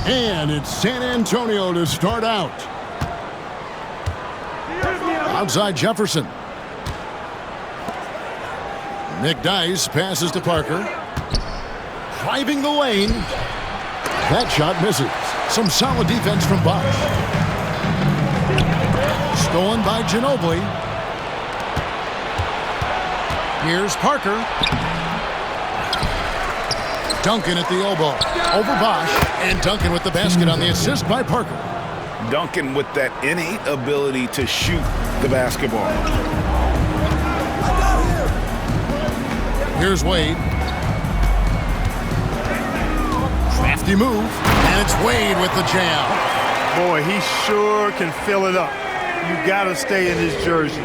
And it's San Antonio to start out. Outside Jefferson. McDyess passes to Parker. Driving the lane. That shot misses. Some solid defense from Bosh. Stolen by Ginóbili. Here's Parker. Duncan at the elbow. Over Bosh. And Duncan with the basket on the assist by Parker. Duncan with that innate ability to shoot the basketball. Here's Wade. Crafty move. And it's Wade with the jam. Boy, he sure can fill it up. You got to stay in his jersey.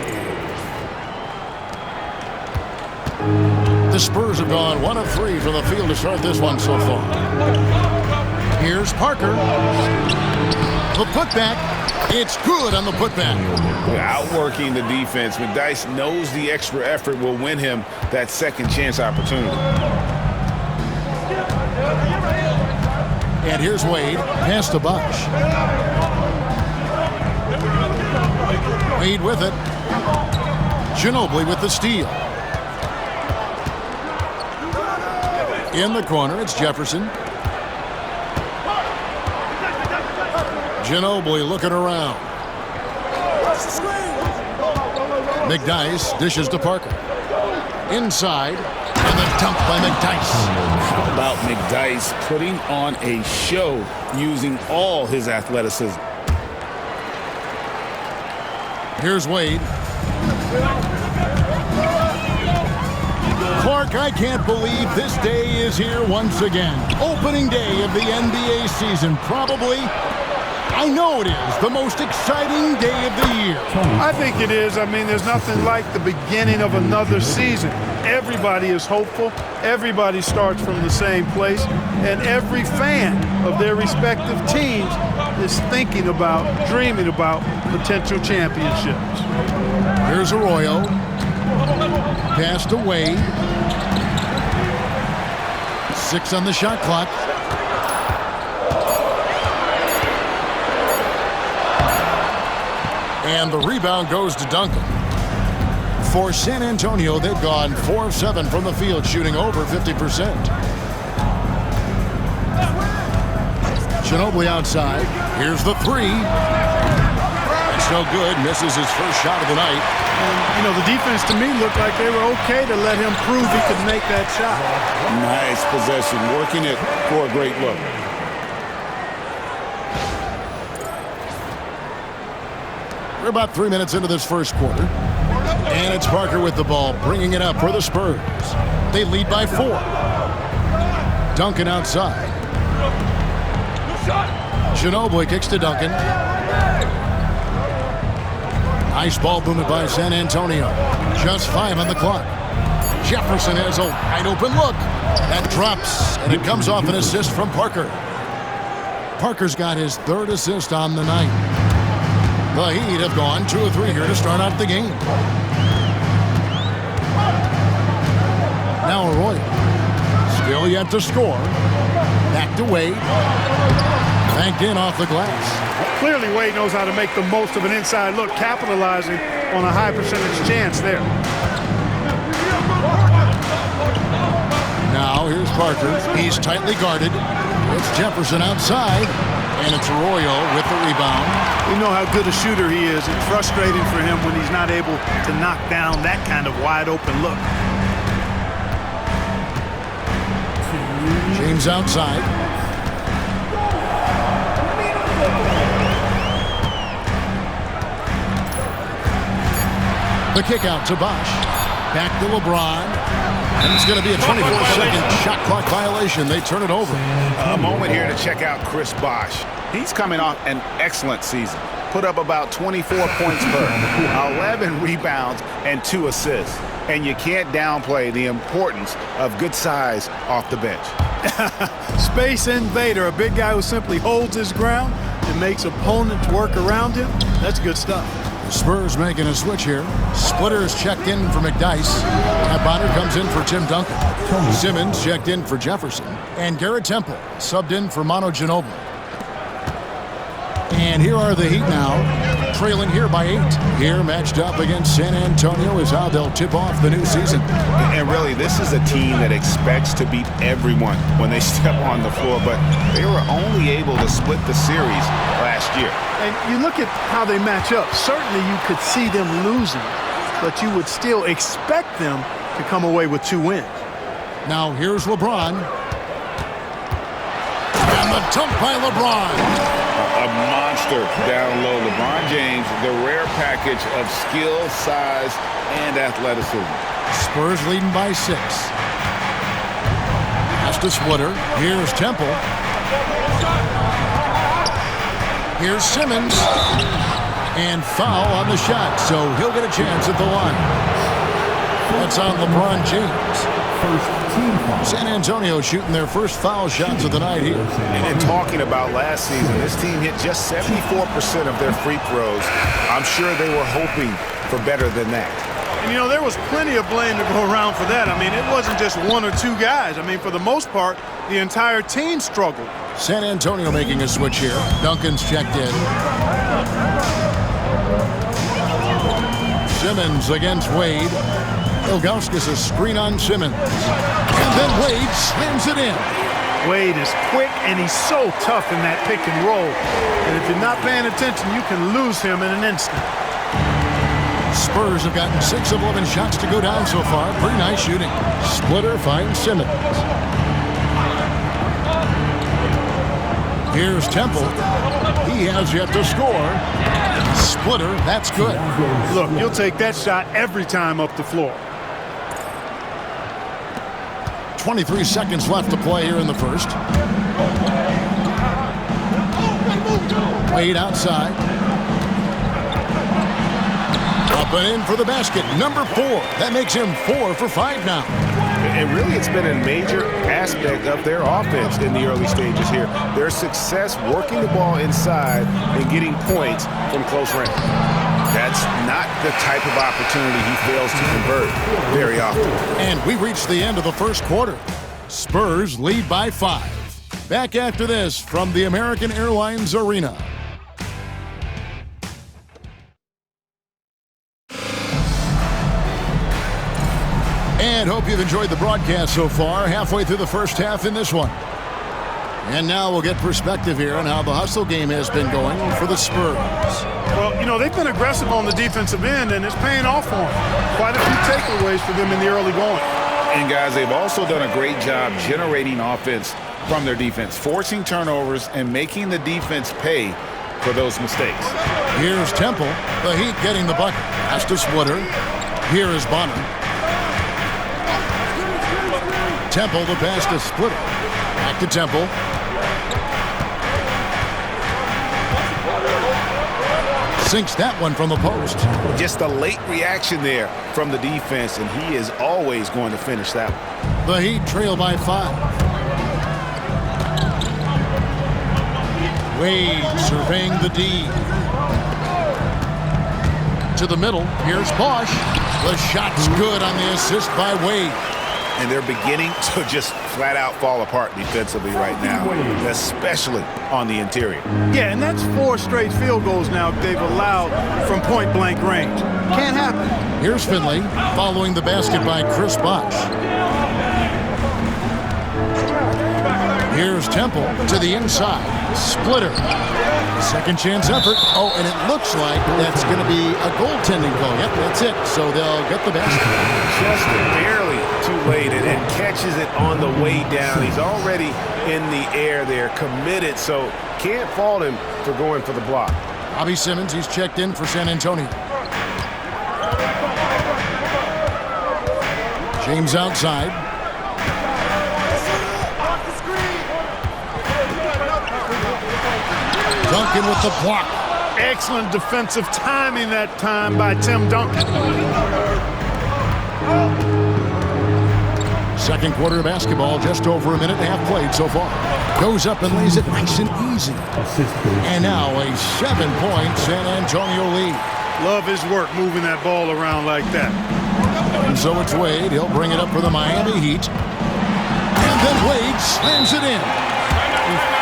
The Spurs have gone 1 of 3 from the field to start this one so far. Here's Parker. The putback. It's good on the putback. Outworking the defense. McDyess knows the extra effort will win him that second chance opportunity. And here's Wade. Pass to Bosh. Wade with it. Ginóbili with the steal. In the corner, it's Jefferson. Ginóbili looking around. McDyess dishes to Parker. Inside, and the dunk by McDyess. How about McDyess putting on a show using all his athleticism? Here's Wade. Clark, I can't believe this day is here once again. Opening day of the NBA season. Probably, I know it is, the most exciting day of the year. I think it is. I mean, there's nothing like the beginning of another season. Everybody is hopeful. Everybody starts from the same place. And every fan of their respective teams is thinking about, dreaming about potential championships. Here's Arroyo. Pass to Wade. 6 on the shot clock. And the rebound goes to Duncan. For San Antonio, they've gone 4 of 7 from the field, shooting over 50%. Ginóbili outside. Here's the 3. It's no good. Misses his first shot of the night. And, you know, the defense to me looked like they were okay to let him prove he could make that shot. Nice possession. Working it for a great look. We're about 3 minutes into this first quarter. And it's Parker with the ball, bringing it up for the Spurs. They lead by 4. Duncan outside. Ginóbili kicks to Duncan. Nice ball movement by San Antonio. Just 5 on the clock. Jefferson has a wide open look. That drops, and it comes off an assist from Parker. Parker's got his 3rd assist on the night. The Heat have gone 2 of 3 here to start out the game. Now Arroyo. Still yet to score. Back to Wade. Banked in off the glass. Clearly, Wade knows how to make the most of an inside look, capitalizing on a high percentage chance there. Now here's Parker. He's tightly guarded. It's Jefferson outside. And it's Arroyo with the rebound. You know how good a shooter he is. It's frustrating for him when he's not able to knock down that kind of wide open look. James outside. The kick out to Bosh. Back to LeBron. And it's going to be a 24-second shot clock violation. They turn it over. A moment here to check out Chris Bosh. He's coming off an excellent season. Put up about 24 points per, 11 rebounds, and 2 assists. And you can't downplay the importance of good size off the bench. Space invader, a big guy who simply holds his ground and makes opponents work around him. That's good stuff. Spurs making a switch here. Splitters checked in for McDyess. Bonner comes in for Tim Duncan. Simmons checked in for Jefferson. And Garrett Temple subbed in for Manu Ginóbili. And here are the Heat now, trailing here by 8. Here matched up against San Antonio is how they'll tip off the new season. And really, this is a team that expects to beat everyone when they step on the floor, but they were only able to split the series last year. And you look at how they match up. Certainly you could see them losing, but you would still expect them to come away with 2 wins. Now here's LeBron. And the dunk by LeBron. A monster down low. LeBron James, the rare package of skill, size, and athleticism. Spurs leading by 6. Pass to Splitter. Here's Temple. Here's Simmons. And foul on the shot, so he'll get a chance at the line. That's on LeBron James. San Antonio shooting their first foul shots of the night here. And talking about last season, this team hit just 74% of their free throws. I'm sure they were hoping for better than that. And, you know, there was plenty of blame to go around for that. I mean, it wasn't just 1 or 2 guys. I mean, for the most part, the entire team struggled. San Antonio making a switch here. Duncan's checked in. Simmons against Wade. Ilgauskas a screen on Simmons. And then Wade slams it in. Wade is quick, and he's so tough in that pick and roll. And if you're not paying attention, you can lose him in an instant. Spurs have gotten 6 of 11 shots to go down so far. Pretty nice shooting. Splitter finds Simmons. Here's Temple. He has yet to score. Splitter, that's good. Look, you'll take that shot every time up the floor. 23 seconds left to play here in the first. Wade outside. Up and in for the basket. Number 4. That makes him 4 for 5 now. And really, it's been a major aspect of their offense in the early stages here. Their success working the ball inside and getting points from close range. That's not the type of opportunity he fails to convert very often. And we reached the end of the first quarter. Spurs lead by 5. Back after this from the American Airlines Arena. And hope you've enjoyed the broadcast so far. Halfway through the first half in this one. And now we'll get perspective here on how the hustle game has been going for the Spurs. Well, you know, they've been aggressive on the defensive end, and it's paying off for them. Quite a few takeaways for them in the early going. And, guys, they've also done a great job generating offense from their defense, forcing turnovers and making the defense pay for those mistakes. Here's Temple. The Heat getting the bucket. Pass to Splitter. Here is Bonner. Temple, the pass to Splitter. Back to Temple. Sinks that one from the post. Just a late reaction there from the defense, and he is always going to finish that one. The Heat trail by 5. Wade surveying the D. To the middle. Here's Bosh. The shot's good on the assist by Wade. And they're beginning to just flat out fall apart defensively right now, especially on the interior. Yeah, and that's 4 straight field goals now they've allowed from point-blank range. Can't happen. Here's Finley following the basket by Chris Bosh. Here's Temple to the inside. Splitter. Second chance effort. Oh, and it looks like that's going to be a goaltending call. Yep, that's it. So they'll get the basket. Just barely too late, and catches it on the way down. He's already in the air there, committed, so can't fault him for going for the block. Bobby Simmons, he's checked in for San Antonio. James outside. Duncan with the block. Excellent defensive timing that time by Tim Duncan. Second quarter of basketball, just over a minute and a half played so far. Goes up and lays it nice and easy. And now a 7-point San Antonio lead. Love his work moving that ball around like that. And so it's Wade. He'll bring it up for the Miami Heat. And then Wade slams it in.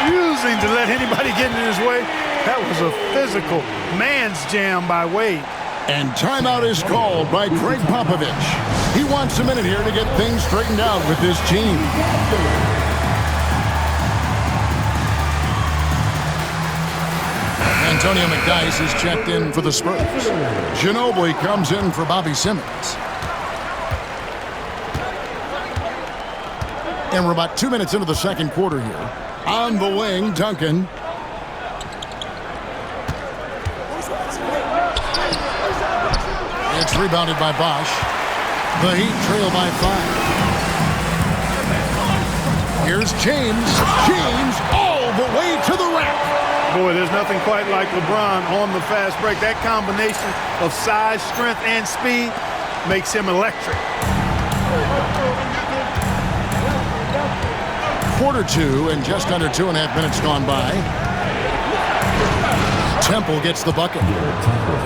Refusing to let anybody get in his way. That was a physical man's jam by Wade. And timeout is called by Greg Popovich. He wants a minute here to get things straightened out with this team. Antonio McDyess is checked in for the Spurs. Ginóbili comes in for Bobby Simmons. And we're about 2 minutes into the second quarter here. On the wing, Duncan. It's rebounded by Bosh. The Heat trail by 5. Here's James. James all the way to the rack. Boy, there's nothing quite like LeBron on the fast break. That combination of size, strength, and speed makes him electric. Quarter 2 and just under 2.5 minutes gone by. Temple gets the bucket.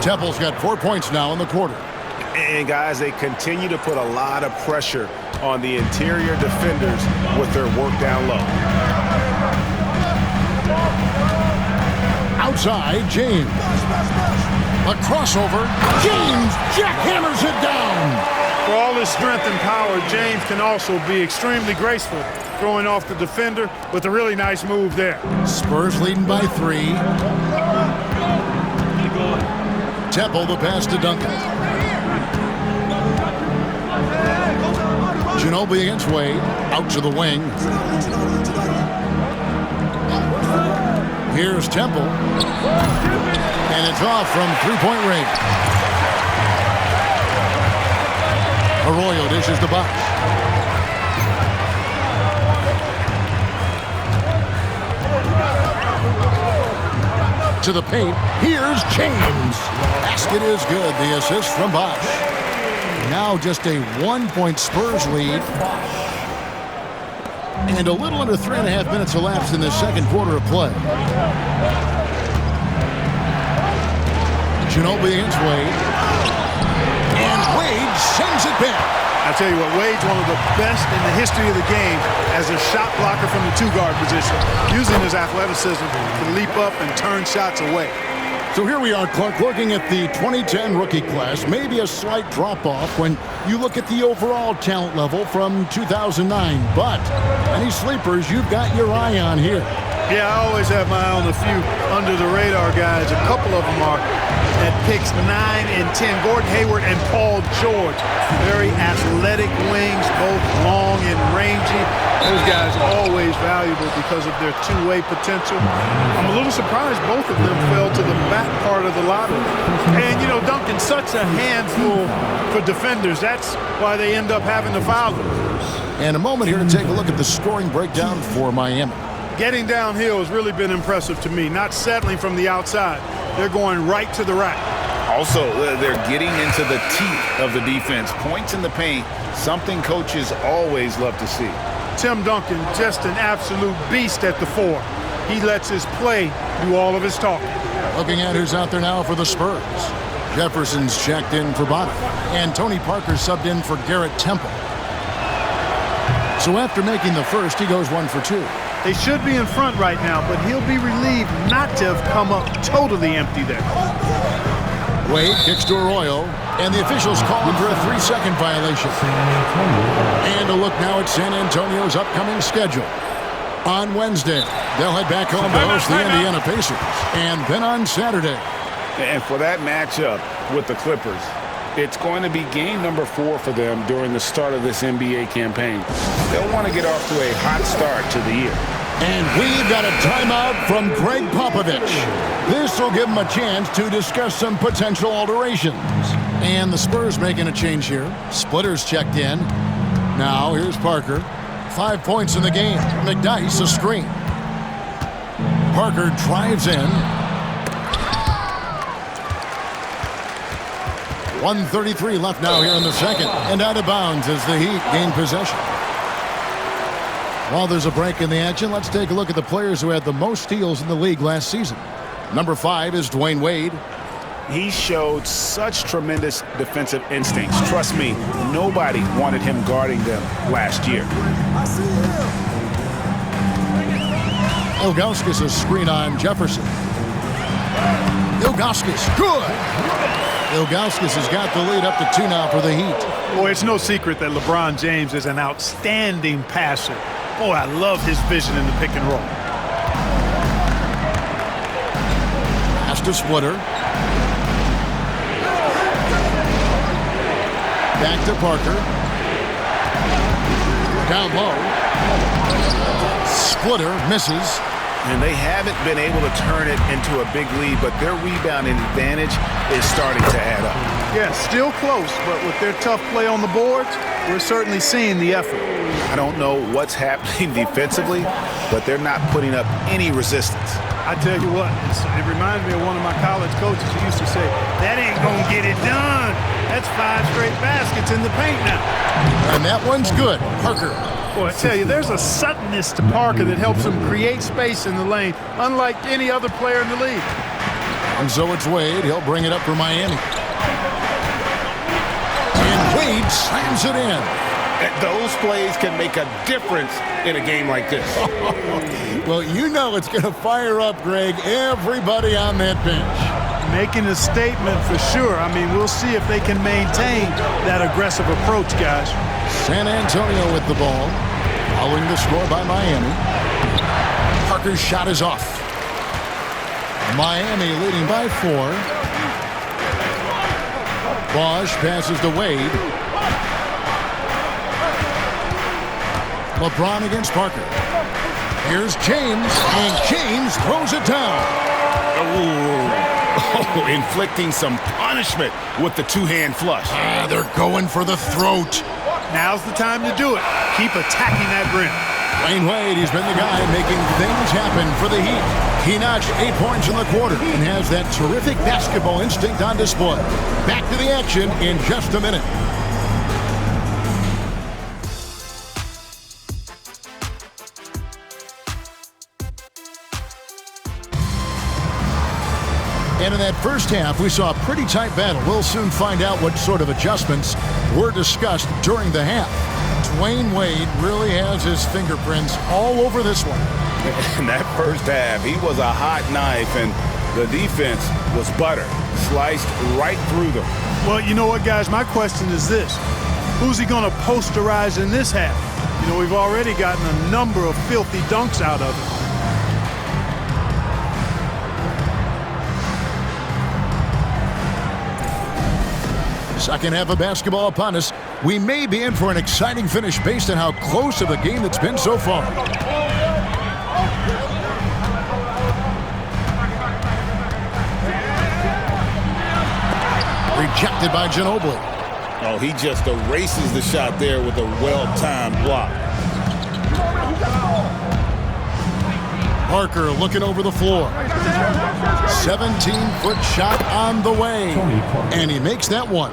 Temple's got 4 points now in the quarter. And guys, they continue to put a lot of pressure on the interior defenders with their work down low. Outside, James. A crossover. James jackhammers it down. For all his strength and power, James can also be extremely graceful, throwing off the defender with a really nice move there. Spurs leading by 3. Temple the pass to Duncan. Ginóbili against Wade. Out to the wing. Here's Temple. And it's off from three-point range. Arroyo dishes the box. To the paint. Here's James. Basket is good. The assist from Bosh. Now just a 1-point Spurs lead. And a little under 3.5 minutes elapsed in the second quarter of play. Ginóbili against Wade. And Wade sends it back. I tell you what, Wade's one of the best in the history of the game as a shot blocker from the two-guard position, using his athleticism to leap up and turn shots away. So here we are, Clark, looking at the 2010 rookie class. Maybe a slight drop-off when you look at the overall talent level from 2009. But any sleepers you've got your eye on here? Yeah, I always have my eye on a few under-the-radar guys. A couple of them are at picks 9 and 10. Gordon Hayward and Paul George. Very athletic wings, both long and rangy. Those guys are always valuable because of their two-way potential. I'm a little surprised both of them fell to the back part of the lottery. And, you know, Duncan's such a handful for defenders. That's why they end up having to foul them. And a moment here to take a look at the scoring breakdown for Miami. Getting downhill has really been impressive to me. Not settling from the outside. They're going right to the rack. Also, they're getting into the teeth of the defense. Points in the paint, something coaches always love to see. Tim Duncan, just an absolute beast at the 4. He lets his play do all of his talking. Looking at who's out there now for the Spurs. Jefferson's checked in for Bonner. And Tony Parker subbed in for Garrett Temple. So after making the first, he goes 1 for 2. They should be in front right now, but he'll be relieved not to have come up totally empty there. Wade kicks to Arroyo, and the officials call him for a 3-second violation. And a look now at San Antonio's upcoming schedule. On Wednesday, they'll head back home to host the Indiana Pacers. And then on Saturday. And for that matchup with the Clippers, it's going to be game number 4 for them during the start of this NBA campaign. They'll want to get off to a hot start to the year. And we've got a timeout from Greg Popovich. This will give him a chance to discuss some potential alterations. And the Spurs making a change here. Splitters checked in. Now here's Parker. 5 points in the game. McDyess a screen. Parker drives in. 1:33 left now here in the second. And out of bounds as the Heat gain possession. While there's a break in the action, let's take a look at the players who had the most steals in the league last season. Number 5 is Dwyane Wade. He showed such tremendous defensive instincts. Trust me, nobody wanted him guarding them last year. Ilgauskas a screen on Jefferson. Ilgauskas, good. Ilgauskas has got the lead up to 2 now for the Heat. Boy, it's no secret that LeBron James is an outstanding passer. Boy, I love his vision in the pick and roll. Pass to Splitter. Back to Parker. Down low. Splitter misses. And they haven't been able to turn it into a big lead, but their rebounding advantage is starting to add up. Yeah, still close, but with their tough play on the boards, we're certainly seeing the effort. I don't know what's happening defensively, but they're not putting up any resistance. I tell you what, it reminds me of one of my college coaches who used to say, that ain't gonna get it done. That's 5 straight baskets in the paint now. And that one's good. Parker. Boy, I tell you, there's a suddenness to Parker that helps him create space in the lane, unlike any other player in the league. And so it's Wade. He'll bring it up for Miami. And Wade slams it in. Those plays can make a difference in a game like this. Well, you know it's going to fire up, Greg, everybody on that bench. Making a statement for sure. I mean, we'll see if they can maintain that aggressive approach, guys. San Antonio with the ball, following the score by Miami. Parker's shot is off. Miami leading by 4. Bosh passes to Wade. LeBron against Parker. Here's James, and James throws it down. Oh, inflicting some punishment with the 2-hand flush. They're going for the throat. Now's the time to do it. Keep attacking that rim. Dwyane Wade, he's been the guy making things happen for the Heat. He notched 8 points in the quarter and has that terrific basketball instinct on display. Back to the action in just a minute. And in that first half, we saw a pretty tight battle. We'll soon find out what sort of adjustments were discussed during the half. Dwyane Wade really has his fingerprints all over this one. In that first half, he was a hot knife, and the defense was butter, sliced right through them. Well, you know what, guys? My question is this. Who's he going to posterize in this half? You know, we've already gotten a number of filthy dunks out of it. Second half of basketball upon us. We may be in for an exciting finish based on how close of a game it's been so far. Rejected by Ginóbili. Oh, he just erases the shot there with a well-timed block. Parker looking over the floor. 17-foot shot on the way. And he makes that one.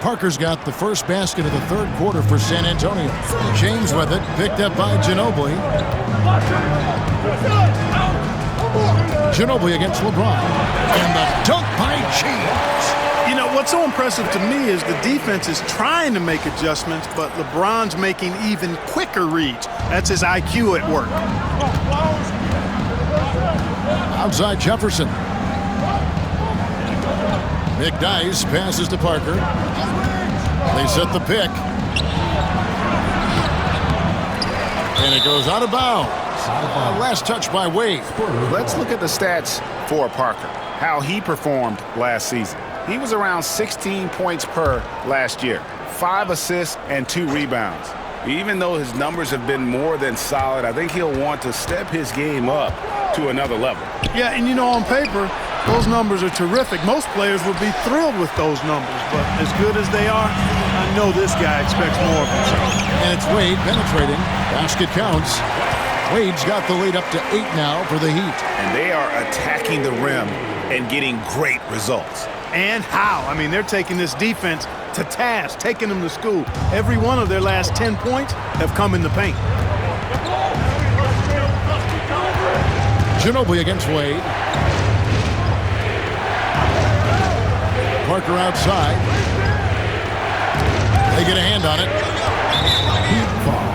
Parker's got the first basket of the third quarter for San Antonio. James with it, picked up by Ginóbili. Ginóbili against LeBron. And the dunk by James. You know, what's so impressive to me is the defense is trying to make adjustments, but LeBron's making even quicker reads. That's his IQ at work. Outside Jefferson. McDyess passes to Parker. They set the pick. And it goes out of bounds. Last touch by Wade. Let's look at the stats for Parker, how he performed last season. He was around 16 points per last year, 5 assists and 2 rebounds. Even though his numbers have been more than solid, I think he'll want to step his game up to another level. Yeah, and you know, on paper, those numbers are terrific. Most players would be thrilled with those numbers, but as good as they are, I know this guy expects more of himself. And it's Wade penetrating. Basket counts. Wade's got the lead up to 8 now for the Heat. And they are attacking the rim and getting great results. And how? I mean, they're taking this defense to task, taking them to school. Every one of their last 10 points have come in the paint. Ginóbili against Wade. Parker outside. They get a hand on it. Heat foul.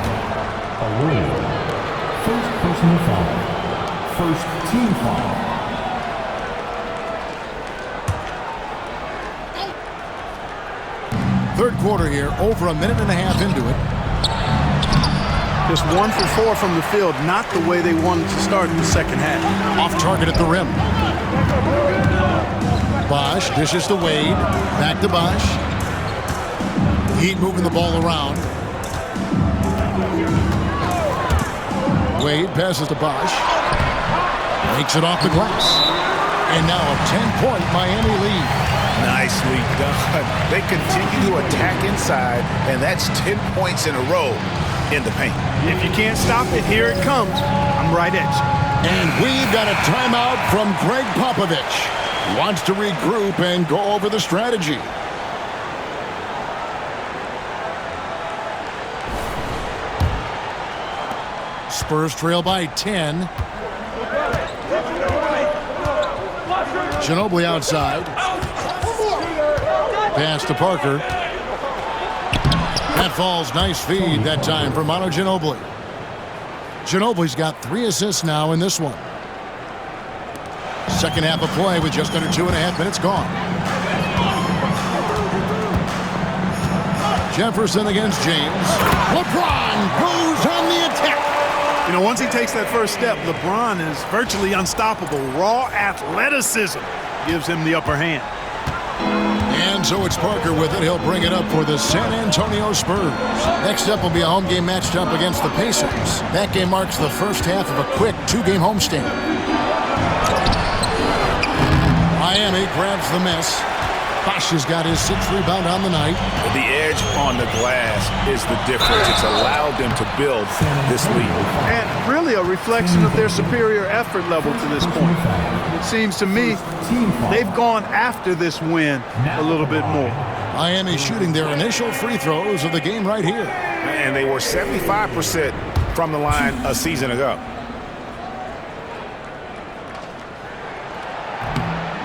A rule. First personal foul. First team foul. Third quarter here, over a minute and a half into it. Just 1 for 4 from the field, not the way they wanted to start in the second half. Off target at the rim. Bosh dishes to Wade. Back to Bosh. Heat moving the ball around. Wade passes to Bosh. Makes it off the glass. And now a 10-point Miami lead. Nicely done. They continue to attack inside, and that's 10 points in a row in the paint. If you can't stop it, here it comes. I'm right at you. And we've got a timeout from Greg Popovich. Wants to regroup and go over the strategy. Spurs trail by 10. Ginóbili outside. Pass to Parker. That falls. Nice feed that time for Manu Ginóbili. Ginobili's got 3 assists now in this one. Second half of play with just under 2.5 minutes gone. Jefferson against James. LeBron goes on the attack. You know, once he takes that first step, LeBron is virtually unstoppable. Raw athleticism gives him the upper hand. And so it's Parker with it. He'll bring it up for the San Antonio Spurs. Next up will be a home game matched up against the Pacers. That game marks the first half of a quick 2-game homestand. Miami grabs the miss. Bosh has got his 6th rebound on the night. The edge on the glass is the difference. It's allowed them to build this lead. And really a reflection of their superior effort level to this point. It seems to me they've gone after this win a little bit more. Miami shooting their initial free throws of the game right here. And they were 75% from the line a season ago.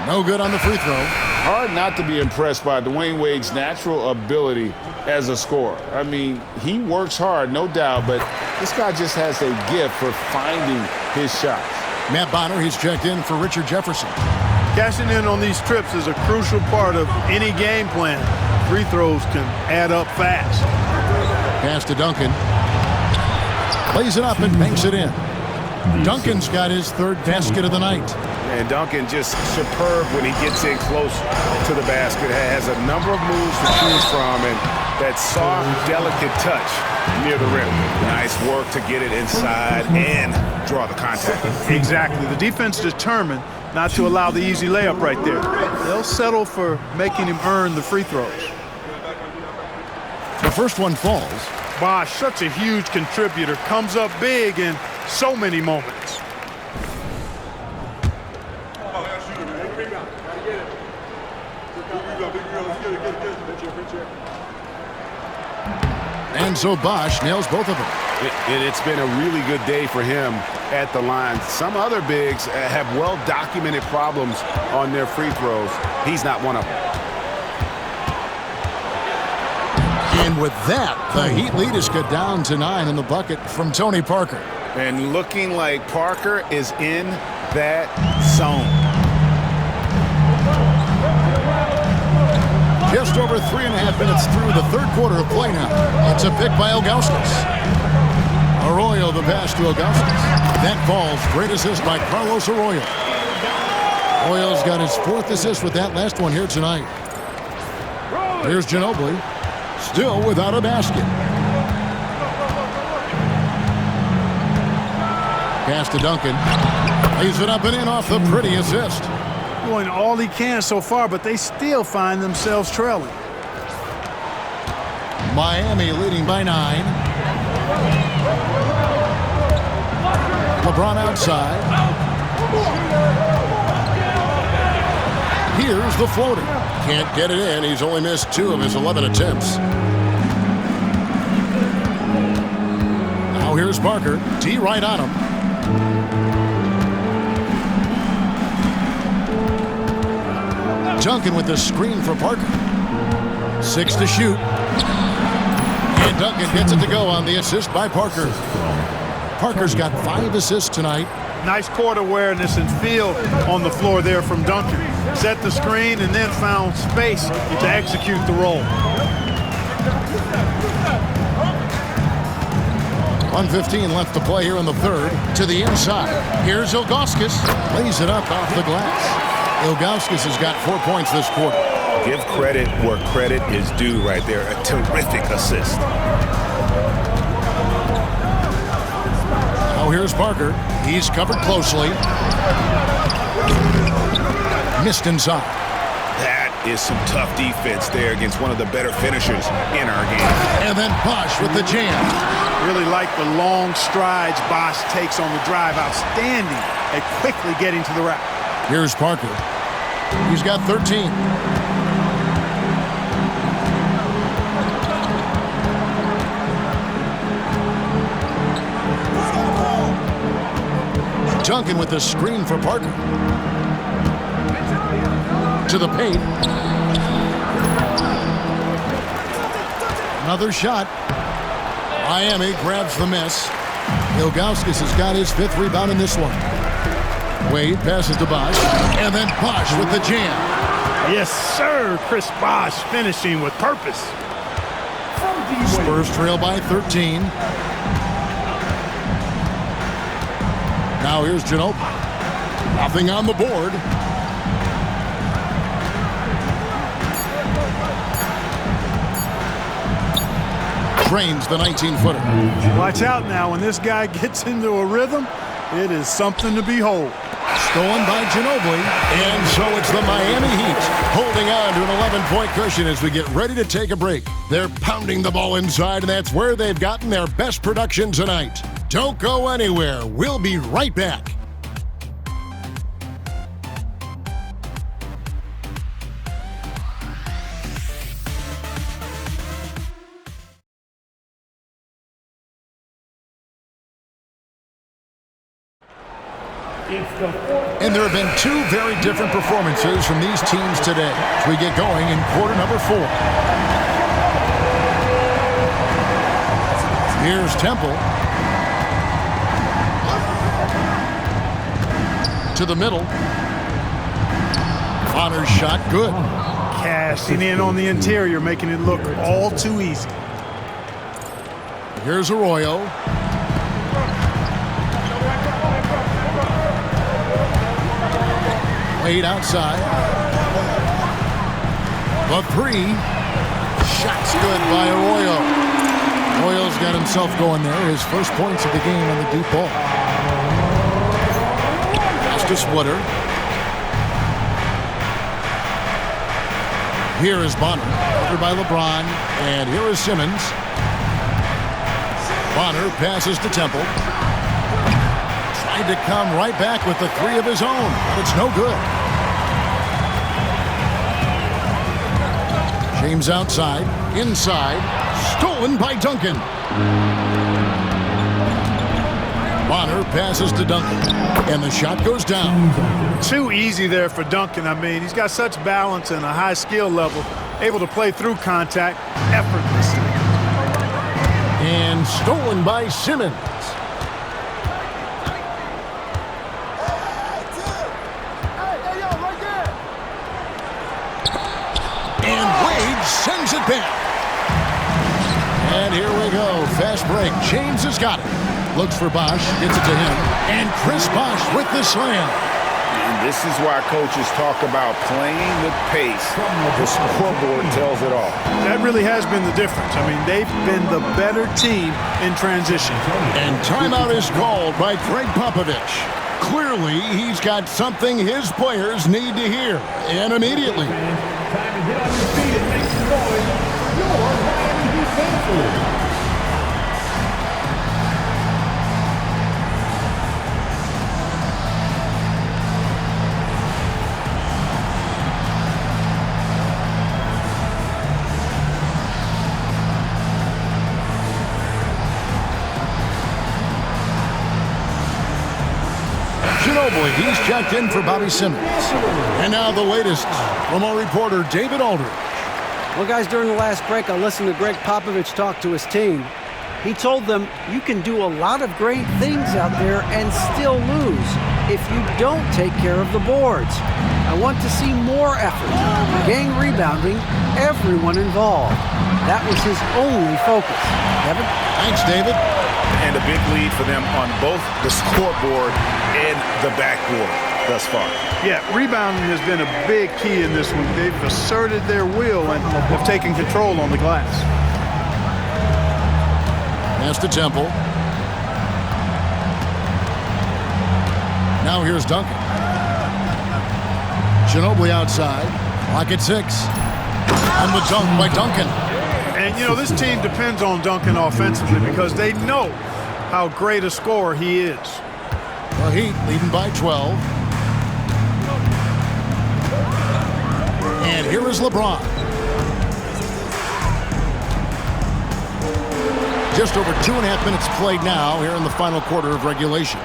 No good on the free throw. Hard not to be impressed by Dwyane Wade's natural ability as a scorer. I mean, he works hard, no doubt, but this guy just has a gift for finding his shots. Matt Bonner, he's checked in for Richard Jefferson. Cashing in on these trips is a crucial part of any game plan. Free throws can add up fast. Pass to Duncan. Plays it up and banks it in. Duncan's got his 3rd basket of the night. And Duncan just superb when he gets in close to the basket. Has a number of moves to choose from, and that soft, delicate touch near the rim. Nice work to get it inside and draw the contact. Exactly. The defense determined not to allow the easy layup right there. They'll settle for making him earn the free throws. The first one falls. Bosh, such a huge contributor, comes up big in so many moments. And so Bosh nails both of them. It's been a really good day for him at the line. Some other bigs have well-documented problems on their free throws. He's not one of them. And with that, the Heat lead is cut down to 9 in the bucket from Tony Parker. And looking like Parker is in that zone. Just over 3.5 minutes through the 3rd quarter of play now. It's a pick by Ilgauskas. Arroyo the pass to Ilgauskas. That falls. Great assist by Carlos Arroyo. Arroyo's got his 4th assist with that last one here tonight. Here's Ginóbili. Still without a basket. Pass to Duncan. Lays it up and in off the pretty assist. Doing all he can so far, but they still find themselves trailing. Miami leading by 9. LeBron outside. Here's the floater. Can't get it in. He's only missed 2 of his 11 attempts. Now here's Parker. T right on him. Duncan with the screen for Parker. 6 to shoot. And Duncan gets it to go on the assist by Parker. Parker's got 5 assists tonight. Nice court awareness and feel on the floor there from Duncan. Set the screen and then found space to execute the role. .115 left to play here in the third. To the inside. Here's Ilgauskas. Lays it up off the glass. Ilgauskas has got 4 points this quarter. Give credit where credit is due right there. A terrific assist. Now here's Parker. He's covered closely. Missed inside. That is some tough defense there against one of the better finishers in our game. And then Bosh with the jam. Really like the long strides Bosh takes on the drive. Outstanding at quickly getting to the rack. Here's Parker. He's got 13. Duncan with the screen for Parker. To the paint. Another shot. Miami grabs the miss. Ilgauskas has got his 5th rebound in this one. Wade passes to Bosh. And then Bosh with the jam. Yes, sir. Chris Bosh finishing with purpose. Spurs trail by 13. Now here's Ginóbili. Nothing on the board. Drains the 19-footer. Watch out now. When this guy gets into a rhythm, it is something to behold. Stolen by Ginóbili. And so it's the Miami Heat holding on to an 11-point cushion as we get ready to take a break. They're pounding the ball inside, and that's where they've gotten their best production tonight. Don't go anywhere. We'll be right back. And there have been 2 very different performances from these teams today as we get going in quarter number 4. Here's Temple. To the middle. Bonner's shot good. Cashing in on the interior, making it look all too easy. Here's Arroyo. Wade outside. The 3. Shot's good by Arroyo. Arroyo's got himself going there. His first points of the game on the deep ball. Pass to Splitter. Here is Bonner. Covered by LeBron. And here is Simmons. Bonner passes to Temple. Tried to come right back with the 3 of his own, but it's no good. James outside, inside, stolen by Duncan. Bonner passes to Duncan, and the shot goes down. Too easy there for Duncan. I mean, he's got such balance and a high skill level, able to play through contact effortlessly. And stolen by Simmons. And Wade sends it back. And here we go. Fast break. James has got it. Looks for Bosh. Gets it to him. And Chris Bosh with the slam. And this is why coaches talk about playing with pace. The scoreboard tells it all. That really has been the difference. I mean, they've been the better team in transition. And timeout is called by Greg Popovich. Clearly, he's got something his players need to hear. And immediately. Time to get on your feet and make some noise. Your Miami Heat faithful. Ginóbili, he's checked in for Bobby Simmons. And now the latest from our reporter, David Aldridge. Well, guys, during the last break, I listened to Greg Popovich talk to his team. He told them you can do a lot of great things out there and still lose if you don't take care of the boards. I want to see more effort, gang rebounding, everyone involved. That was his only focus. Kevin? Thanks, David. And a big lead for them on both the scoreboard and the backboard thus far. Yeah, rebounding has been a big key in this one. They've asserted their will and have taken control on the glass. Pass to Temple. Now here's Duncan. Ginóbili outside. Lock at 6. And the dunk by Duncan. And, you know, this team depends on Duncan offensively because they know how great a scorer he is. The Heat leading by 12. And here is LeBron. Just over 2.5 minutes played now here in the final quarter of regulation.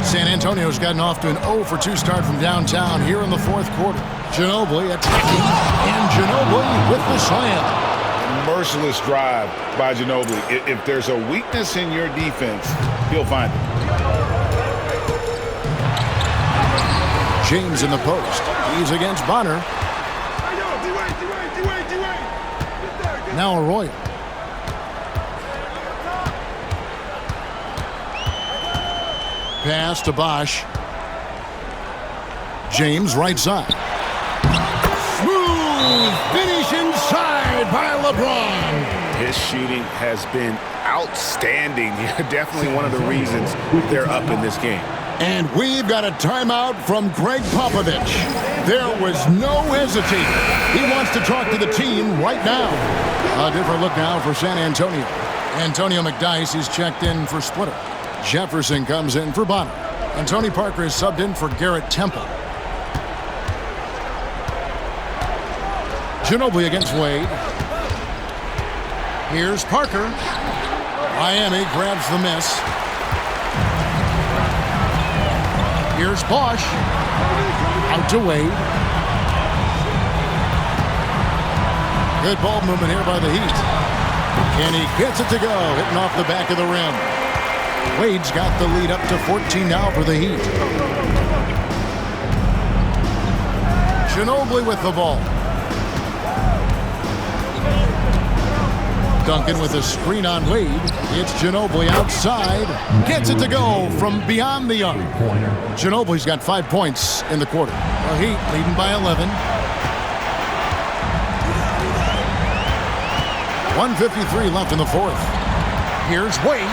San Antonio's gotten off to an 0-for-2 start from downtown here in the fourth quarter. Ginóbili attacking, and Ginóbili with the slam. Merciless drive by Ginóbili. If there's a weakness in your defense, he'll find it. James in the post. He's against Bonner. Now Arroyo. Pass to Bosh. James right side. Smooth finish inside by LeBron. His shooting has been outstanding. Definitely one of the reasons they're up in this game. And we've got a timeout from Greg Popovich. There was no hesitating. He wants to talk to the team right now. A different look now for San Antonio. Antonio McDyess is checked in for Splitter. Jefferson comes in for Bonner. And Tony Parker is subbed in for Garrett Temple. Ginóbili against Wade. Here's Parker. Miami grabs the miss. Here's Bosh. Out to Wade. Good ball movement here by the Heat. And he gets it to go, hitting off the back of the rim. Wade's got the lead up to 14 now for the Heat. Ginóbili with the ball. Duncan with a screen on Wade. It's Ginóbili outside. Gets it to go from beyond the arc. Ginobili's got 5 points in the quarter. The Heat leading by 11. 1:53 left in the fourth. Here's Wade.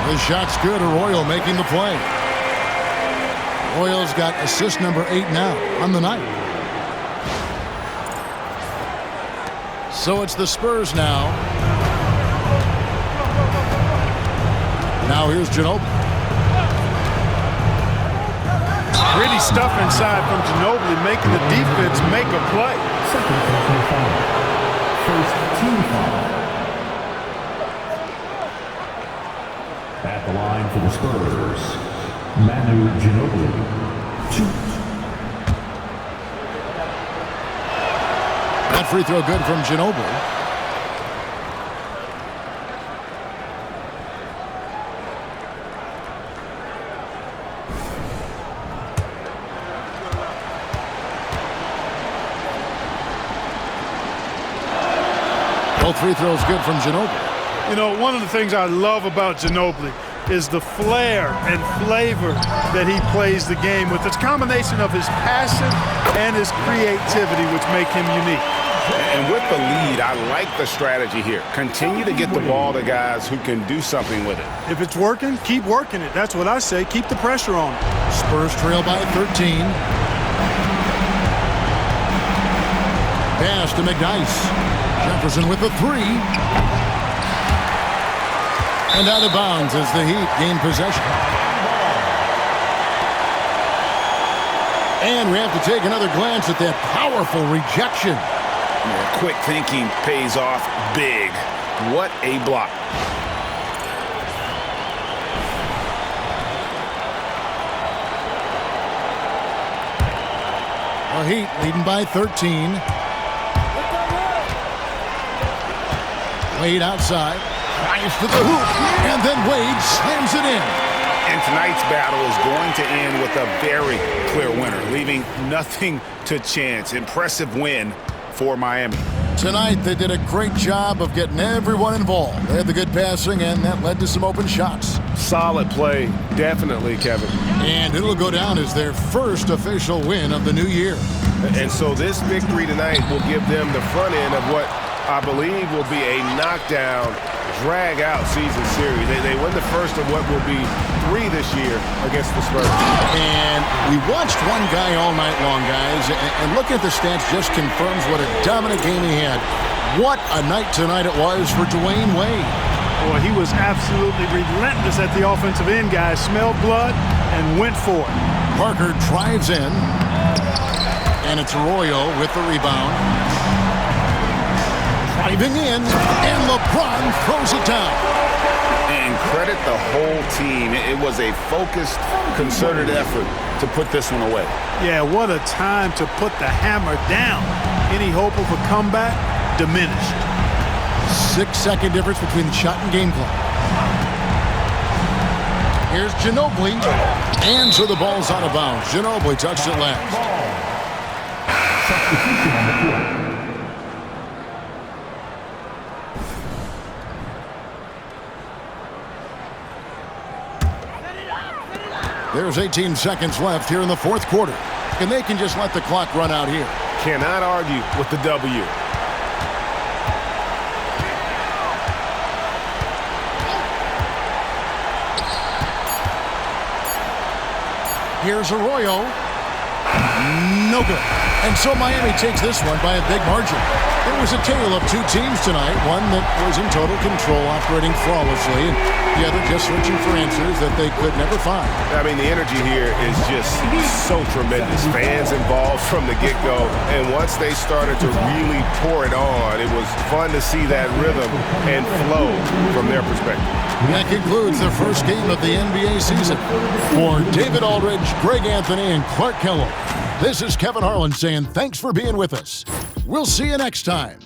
The shot's good. Arroyo making the play. Arroyo's got assist number 8 now on the night. So it's the Spurs now. Now here's Ginóbili. Pretty stuff inside from Ginóbili, making the defense make a play. Second personal foul. First team foul. At the line for the Spurs, Manu Ginóbili. 2. That free throw good from Ginóbili. Both free throws good from Ginóbili. You know, one of the things I love about Ginóbili is the flair and flavor that he plays the game with. It's a combination of his passion and his creativity which make him unique. And with the lead, I like the strategy here. Continue to get the ball to guys who can do something with it. If it's working, keep working it. That's what I say. Keep the pressure on. Spurs trail by 13. Pass to McDyess. Jefferson with the 3. And out of bounds as the Heat gain possession. And we have to take another glance at that powerful rejection. Yeah, quick thinking pays off big. What a block. The Heat leading by 13. Wade outside. Drives to the hoop. And then Wade slams it in. And tonight's battle is going to end with a very clear winner, leaving nothing to chance. Impressive win for Miami. Tonight, they did a great job of getting everyone involved. They had the good passing, and that led to some open shots. Solid play, definitely, Kevin. And it'll go down as their first official win of the new year. And so this victory tonight will give them the front end of what I believe will be a knockdown, drag-out season series. They win the first of what will be 3 this year against the Spurs. And we watched one guy all night long, guys, and looking at the stats just confirms what a dominant game he had. What a night tonight it was for Dwyane Wade. Boy, he was absolutely relentless at the offensive end, guys. Smelled blood and went for it. Parker drives in, and it's Arroyo with the rebound. Driving in, and LeBron throws it down. And credit the whole team. It was a focused, concerted effort to put this one away. Yeah, what a time to put the hammer down. Any hope of a comeback diminished. 6-second difference between the shot and game clock. Here's Ginóbili, and so the ball's out of bounds. Ginóbili touched it last. Substitution on the court. There's 18 seconds left here in the fourth quarter. And they can just let the clock run out here. Cannot argue with the W. Here's Arroyo. No good. And so Miami takes this one by a big margin. It was a tale of two teams tonight, one that was in total control, operating flawlessly, and the other just searching for answers that they could never find. I mean, the energy here is just so tremendous. Fans involved from the get-go, and once they started to really pour it on, it was fun to see that rhythm and flow from their perspective. That concludes the first game of the NBA season. For David Aldridge, Greg Anthony, and Clark Kellogg, this is Kevin Harlan saying thanks for being with us. We'll see you next time.